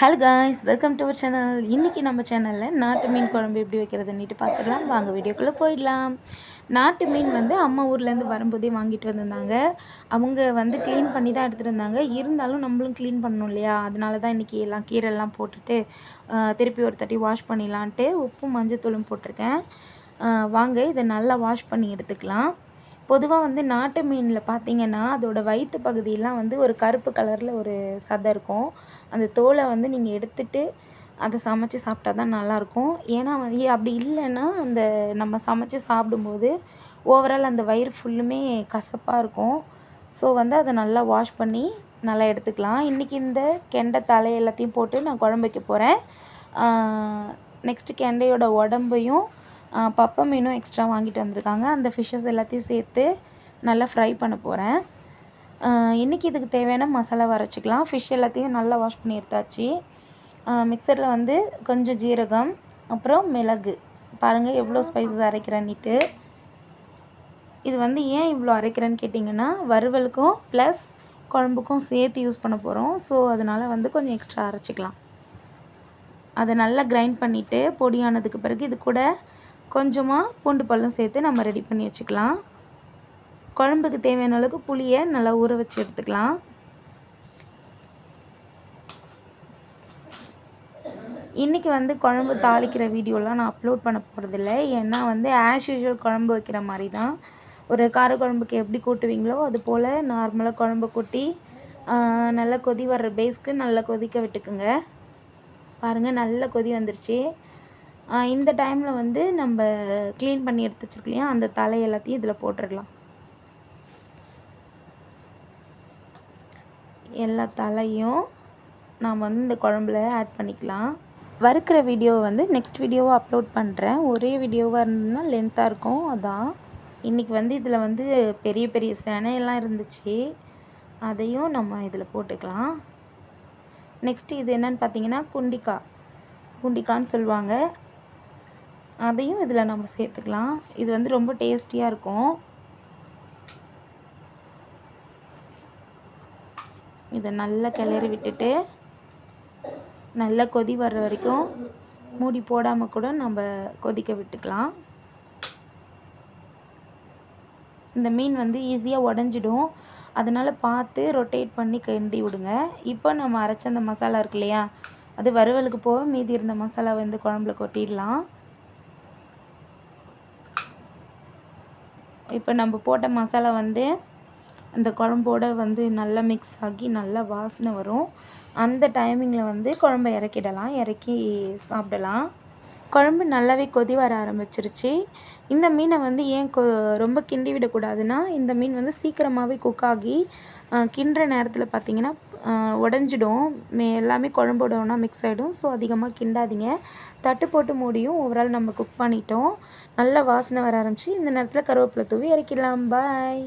Hello guys, welcome to our channel. இன்றைக்கி நம்ம சேனலில் நாட்டு மீன் குழம்பு எப்படி வைக்கிறதுன்னுட்டு பார்த்துடலாம். வாங்க வீடியோக்குள்ளே போயிடலாம். நாட்டு மீன் வந்து அம்மா ஊர்லேருந்து வரும்போதே வாங்கிட்டு வந்திருந்தாங்க. அவங்க வந்து க்ளீன் பண்ணி தான் எடுத்துகிட்டு வந்தாங்க. இருந்தாலும் நம்மளும் க்ளீன் பண்ணணும் இல்லையா? அதனால தான் இன்றைக்கி எல்லாம் கீரைலாம் போட்டுட்டு திருப்பி ஒரு தட்டி வாஷ் பண்ணிடலான்ட்டு உப்பும் மஞ்சத்தூளும் போட்டிருக்கேன். வாங்க இதை நல்லா வாஷ் பண்ணி எடுத்துக்கலாம். பொதுவாக வந்து நாட்டு மீனில் பார்த்திங்கன்னா அதோடய வயிற்று பகுதியெல்லாம் வந்து ஒரு கருப்பு கலரில் ஒரு சதை இருக்கும். அந்த தோலை வந்து நீங்கள் எடுத்துட்டு அதை சமைச்சி சாப்பிட்டா தான் நல்லாயிருக்கும். ஏன்னா வந்து அப்படி இல்லைன்னா அந்த நம்ம சமைச்சி சாப்பிடும்போது ஓவரால் அந்த வயிறு ஃபுல்லுமே கசப்பாக இருக்கும். ஸோ வந்து அதை நல்லா வாஷ் பண்ணி நல்லா எடுத்துக்கலாம். இன்றைக்கி இந்த கெண்டை தலை எல்லாத்தையும் போட்டு நான் குழம்பு வைக்க போகிறேன். நெக்ஸ்ட்டு கெண்டையோட உடம்பையும் பப்பை மீனும் எக்ஸ்ட்ரா வாங்கிட்டு வந்திருக்காங்க. அந்த ஃபிஷ்ஷஸ் எல்லாத்தையும் சேர்த்து நல்லா ஃப்ரை பண்ண போகிறேன். இன்றைக்கி இதுக்கு தேவையான மசாலா அரைச்சிக்கலாம். ஃபிஷ் எல்லாத்தையும் நல்லா வாஷ் பண்ணி எடுத்தாச்சு. மிக்சரில் வந்து கொஞ்சம் ஜீரகம், அப்புறம் மிளகு, பாருங்கள் எவ்வளோ ஸ்பைசஸ் அரைக்கிறேன்னிட்டு. இது வந்து ஏன் இவ்வளோ அரைக்கிறேன்னு கேட்டிங்கன்னா வறுவலுக்கும் ப்ளஸ் குழம்புக்கும் சேர்த்து யூஸ் பண்ண போகிறோம். ஸோ அதனால் வந்து கொஞ்சம் எக்ஸ்ட்ரா அரைச்சிக்கலாம். அதை நல்லா கிரைண்ட் பண்ணிவிட்டு பொடியானதுக்கு பிறகு இது கூட கொஞ்சமாக பூண்டு பல்லும் சேர்த்து நம்ம ரெடி பண்ணி வச்சுக்கலாம். குழம்புக்கு தேவையான அளவுக்கு புளியை நல்லா ஊற வச்சு எடுத்துக்கலாம். இன்றைக்கி வந்து குழம்பு தாளிக்கிற வீடியோலாம் நான் அப்லோட் பண்ண போகிறதில்ல. ஏன்னா வந்து ஆஸ் யூஷுவல் குழம்பு வைக்கிற மாதிரி தான். ஒரு காரக்குழம்புக்கு எப்படி கூட்டுவீங்களோ அது போல் நார்மலாக குழம்பு கூட்டி நல்லா கொதி வர்ற பேஸ்க்கு நல்லா கொதிக்க விட்டுக்குங்க. பாருங்கள் நல்லா கொதி வந்துருச்சு. இந்த டைமில் வந்து நம்ம க்ளீன் பண்ணி எடுத்து வச்சுருக்கலையா அந்த தலை எல்லாத்தையும் இதில் போட்டுடலாம். எல்லா தலையும் நாம் வந்து இந்த குழம்புல ஆட் பண்ணிக்கலாம். வறுக்கிற வீடியோவை வந்து நெக்ஸ்ட் வீடியோவை அப்லோட் பண்ணுறேன். ஒரே வீடியோவாக இருந்ததுன்னா லென்த்தாக இருக்கும். அதான் இன்றைக்கி வந்து இதில் வந்து பெரிய பெரிய செனையெல்லாம் இருந்துச்சு. அதையும் நம்ம இதில் போட்டுக்கலாம். நெக்ஸ்ட்டு இது என்னென்னு பார்த்தீங்கன்னா குண்டிக்கான்னு சொல்லுவாங்க. அதையும் இதில் நம்ம சேர்த்துக்கலாம். இது வந்து ரொம்ப டேஸ்டியாக இருக்கும். இதை நல்லா கிளறி விட்டுட்டு நல்லா கொதி வர்ற வரைக்கும் மூடி போடாமல் கூட நம்ம கொதிக்க விட்டுக்கலாம். இந்த மீன் வந்து ஈஸியாக உடஞ்சிடும். அதனால் பார்த்து ரொட்டேட் பண்ணி கிண்டி விடுங்க. இப்போ நம்ம அரைச்ச அந்த மசாலா இருக்கு இல்லையா, அது வறுவலுக்கு போக மீதி இருந்த மசாலாவை இந்த குழம்புல கொட்டிடலாம். இப்போ நம்ம போட்ட மசாலா வந்து அந்த குழம்போடு வந்து நல்லா மிக்ஸ் ஆகி நல்லா வாசனை வரும். அந்த டைமிங்கில் வந்து குழம்பை இறக்கிடலாம். இறக்கி சாப்பிடலாம். குழம்பு நல்லாவே கொதி வர ஆரம்பிச்சிருச்சு. இந்த மீனை வந்து ஏன் ரொம்ப கிண்டி விடக்கூடாதுன்னா இந்த மீன் வந்து சீக்கிரமாகவே குக் ஆகி கிண்டுற நேரத்தில் பார்த்திங்கன்னா உடஞ்சிடும். எல்லாமே குழம்போட ஒன்றா மிக்ஸ் ஆகிடும். ஸோ அதிகமாக கிண்டாதீங்க. தட்டு போட்டு மூடியும் ஓவரால் நம்ம குக் பண்ணிட்டோம். நல்லா வாசனை வர ஆரம்பிச்சு. இந்த நேரத்தில் கருவேப்பிலை தூவி இறக்கிடலாம். பாய்.